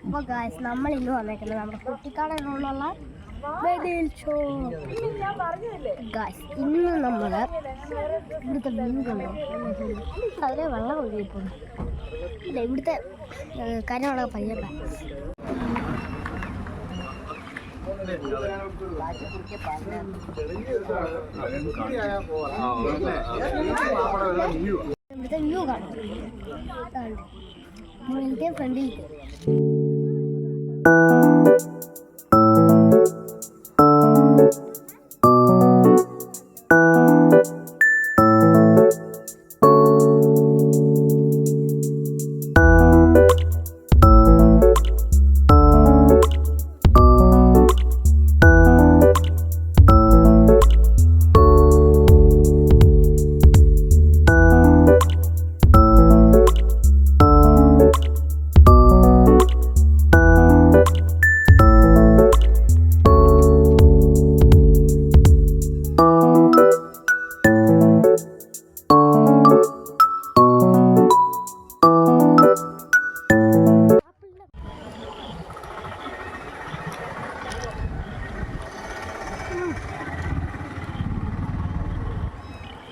അപ്പോൾ ഗായ്സ് നമ്മൾ ഇന്ന് വന്നേക്കുന്നത് നമ്മുടെ കുട്ടിക്കാടുള്ള വെഡിൽ ഷോ. ഗായ്സ് ഇന്ന് നമ്മൾ ഇവിടുത്തെ വ്യൂ കണ്ടു. അതിലെ വെള്ളം ഒഴുകിയിട്ടുണ്ട്. അല്ല ഇവിടുത്തെ കാര്യങ്ങളൊക്കെ പരിചയപ്പെടാം. ഇവിടുത്തെ വ്യൂ കാണാം. മുകളിലത്തെ ഫ്രണ്ടിൽ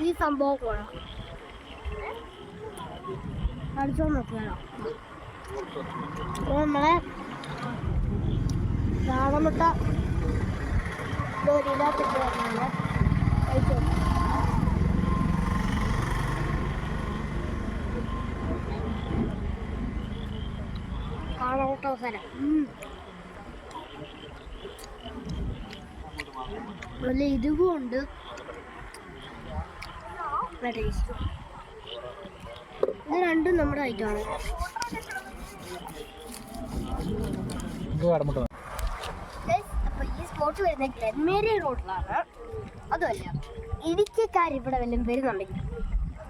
ഈ സംഭവം പോണം അടിച്ചോ നോക്കിയാലോ. നമ്മളെ കാടമുട്ട ഇതിനകത്തിട്ട് വരുന്നുണ്ട്. കഴിച്ചോ. കാടമുട്ട അവസരം നല്ല ഇതുകൊണ്ട് ടേസ്റ്റ്. ഇത് രണ്ടും നമ്മുടെ ഐറ്റമാണ്. അപ്പോൾ ഈ സ്പോട്ട് വരുന്നത് ഗ്ലെൻമേരി റോഡിലാണ്. അതുമല്ല ഇടുക്കിക്കാർ ഇവിടെ വല്ലതും വരുന്നുണ്ടെങ്കിൽ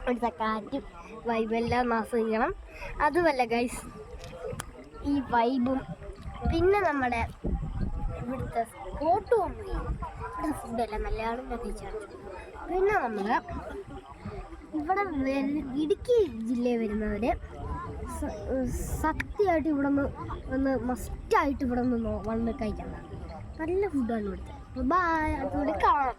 ഇവിടുത്തെ കാറ്റും വൈബെല്ലാം ആസ്വദിക്കണം. അതുമല്ല ഗൈസ് ഈ വൈബും പിന്നെ നമ്മുടെ ഇവിടുത്തെ സ്പോട്ട് വന്നു ഇവിടെ ഫുഡെല്ലാം നല്ലതാണ് പ്രത്യേകിച്ചാണ്. പിന്നെ നമ്മൾ ഇവിടെ ഇടുക്കി ജില്ലയിൽ വരുന്നവർ സത്യമായിട്ട് ഇവിടെ നിന്ന് മസ്റ്റായിട്ട് ഇവിടെ നിന്ന് വന്ന് കഴിക്കണം. നല്ല ഫുഡാണ് ഇവിടുത്തെ. ബൈ, അതുകൂടി കാണാം.